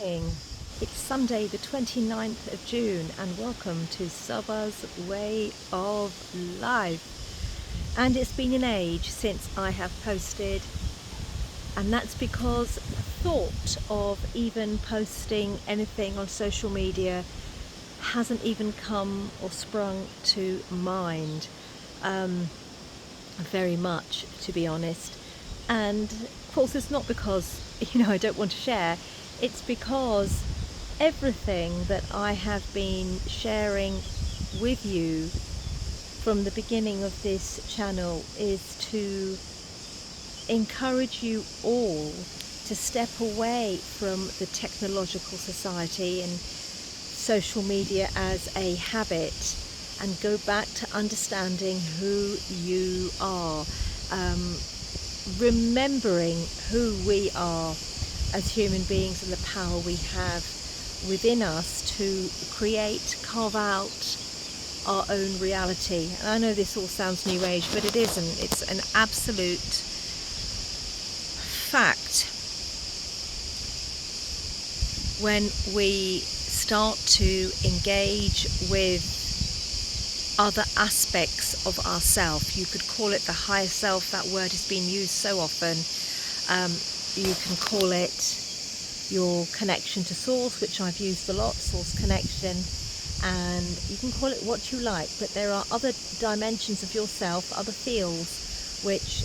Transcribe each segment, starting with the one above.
morning. It's Sunday the 29th of June and welcome to Saba's Way of Life. And it's been an age since I have posted, and that's because the thought of even posting anything on social media hasn't even come or sprung to mind very much, to be honest. And of course it's not because I don't want to share. It's because everything that I have been sharing with you from the beginning of this channel is to encourage you all to step away from the technological society and social media as a habit and go back to understanding who you are, remembering who we are as human beings and the power we have within us to carve out our own reality. And I know this all sounds new age, but it isn't. It's an absolute fact. When we start to engage with other aspects of ourself, you could call it the higher self. That word has been used so often. You can call it your connection to source, which I've used a lot, source connection, and you can call it what you like, but there are other dimensions of yourself, other fields, which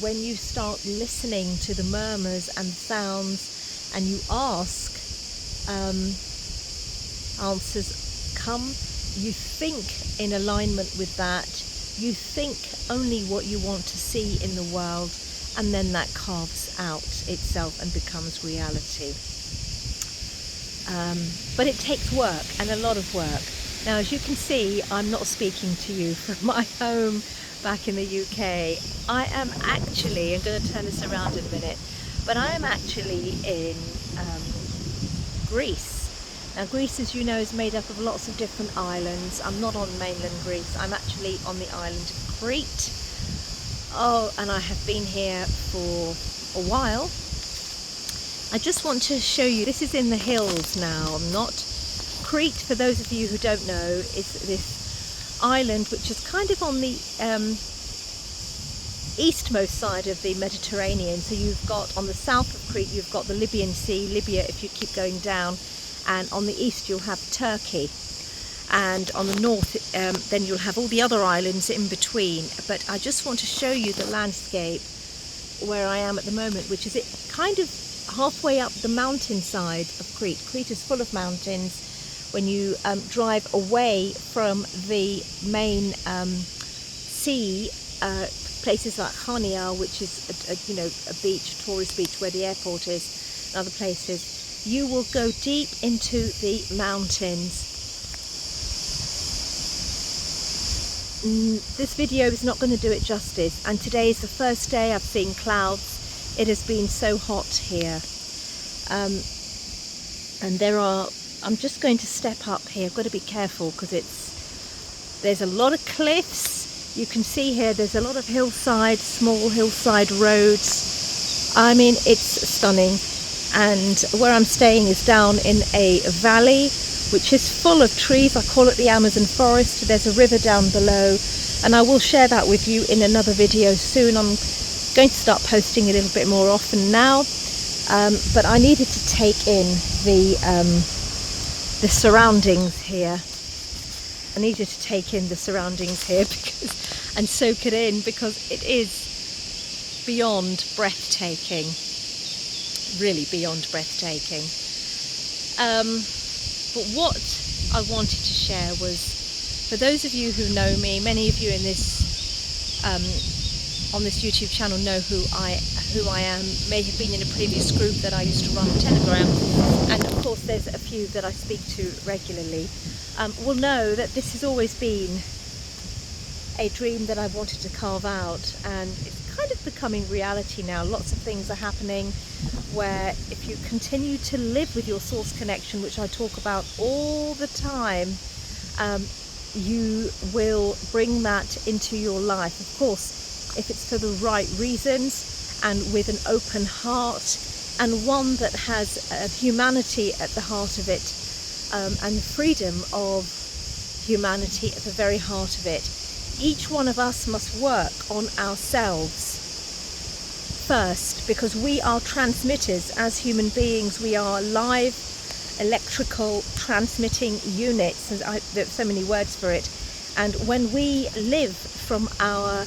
when you start listening to the murmurs and sounds and you ask, answers come. You think in alignment with that, you think only what you want to see in the world, and then that carves out itself and becomes reality. But it takes work, and a lot of work. Now, as you can see, I'm not speaking to you from my home back in the UK. I am actually, I'm going to turn this around in a minute, but I am actually in Greece. Now, Greece, as you know, is made up of lots of different islands. I'm not on mainland Greece. I'm actually on the island of Crete. Oh, and I have been here for a while. I just want to show you, this is in the hills now. I'm not... Crete, for those of you who don't know, is this island which is kind of on the eastmost side of the Mediterranean. So you've got, on the south of Crete, you've got the Libyan Sea, Libya if you keep going down, and on the east you'll have Turkey, and on the north then you'll have all the other islands in between. But I just want to show you the landscape where I am at the moment, which is it kind of halfway up the mountainside of Crete. Crete is full of mountains. When you drive away from the main sea, places like Hania, which is a beach, a tourist beach where the airport is, and other places, you will go deep into the mountains. This video is not going to do it justice, and today is the first day I've seen clouds. It has been so hot here, and I'm just going to step up here. I've got to be careful because there's a lot of cliffs. You can see here there's a lot of hillside, small hillside roads. I mean, it's stunning. And where I'm staying is down in a valley which is full of trees. I call it the Amazon forest. There's a river down below, and I will share that with you in another video soon. I'm going to start posting a little bit more often now, but I needed to take in the surroundings here. I needed to take in the surroundings here and soak it in, because it is beyond breathtaking. Really beyond breathtaking. But what I wanted to share was, for those of you who know me, many of you in this on this YouTube channel know who I am, may have been in a previous group that I used to run on Telegram, and of course there's a few that I speak to regularly, will know that this has always been a dream that I wanted to carve out, and it's kind of becoming reality now. Lots of things are happening where, if you continue to live with your source connection, which I talk about all the time, you will bring that into your life. Of course, if it's for the right reasons and with an open heart and one that has humanity at the heart of it, and the freedom of humanity at the very heart of it. Each one of us must work on ourselves first, because we are transmitters as human beings. We are live electrical transmitting units, there's so many words for it, and when we live from our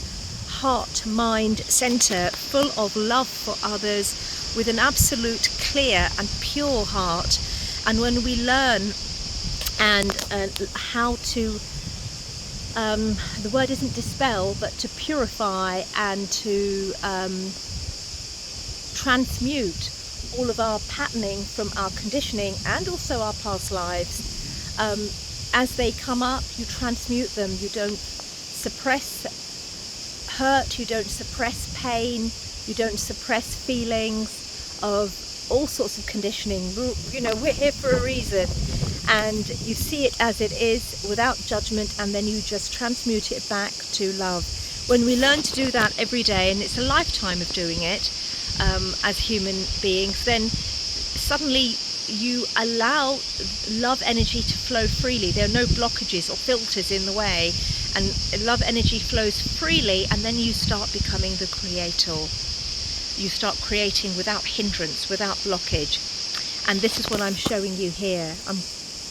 heart mind center, full of love for others, with an absolute clear and pure heart, and when we learn and how to the word isn't dispel, but to purify and to transmute all of our patterning from our conditioning and also our past lives. As they come up, you transmute them. You don't suppress hurt, you don't suppress pain, you don't suppress feelings of all sorts of conditioning. You know, we're here for a reason, and you see it as it is without judgment, and then you just transmute it back to love. When we learn to do that every day, and it's a lifetime of doing it as human beings, then suddenly you allow love energy to flow freely. There are no blockages or filters in the way, and love energy flows freely, and then you start becoming the creator. You start creating without hindrance, without blockage. And this is what I'm showing you here. I'm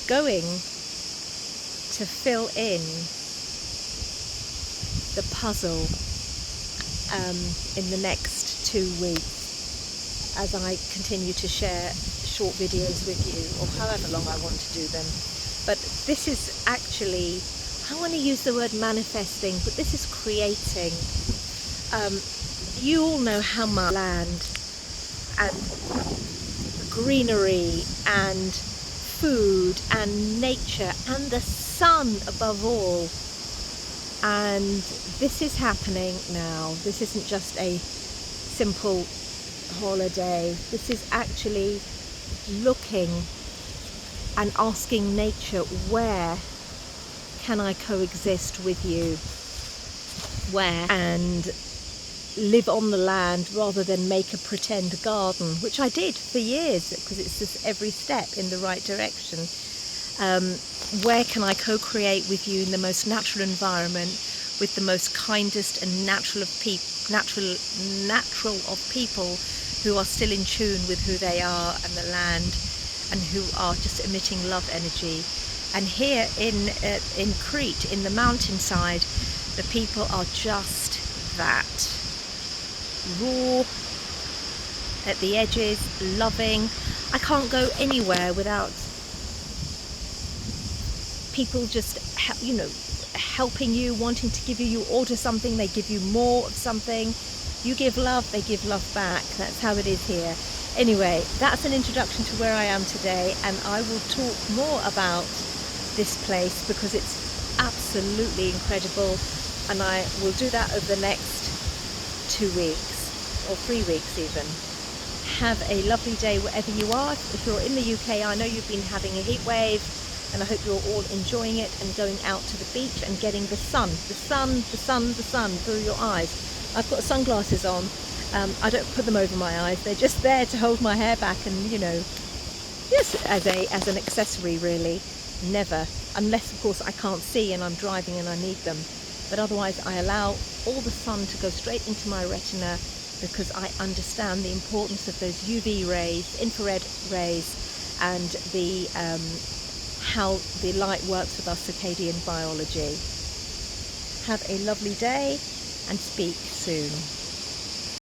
going to fill in the puzzle in the next 2 weeks as I continue to share short videos with you, or however long I want to do them. But this is actually, I want to use the word manifesting, but this is creating. You all know how much land and greenery and food and nature and the sun above all. And this is happening now. This isn't just a simple holiday. This is actually looking and asking nature, where can I coexist with you? Where? And live on the land rather than make a pretend garden, which I did for years, because it's just every step in the right direction. Where can I co-create with you in the most natural environment, with the most kindest and natural of people who are still in tune with who they are and the land, and who are just emitting love energy. And here in Crete, in the mountainside, the people are just that. Raw at the edges, loving. I can't go anywhere without people just, you know, helping you, wanting to give you. You order something, they give you more of something. You give love, they give love back. That's how it is here. Anyway, that's an introduction to where I am today, and I will talk more about this place because it's absolutely incredible, and I will do that over the next 2 weeks or 3 weeks even. Have a lovely day wherever you are. If you're in the UK, I know you've been having a heat wave, and I hope you're all enjoying it and going out to the beach and getting the sun through your eyes. I've got sunglasses on. I don't put them over my eyes. They're just there to hold my hair back, and, you know, just as an accessory really. Never, unless of course I can't see and I'm driving and I need them. But otherwise I allow all the sun to go straight into my retina, because I understand the importance of those UV rays, infrared rays, and the how the light works with our circadian biology. Have a lovely day and speak soon.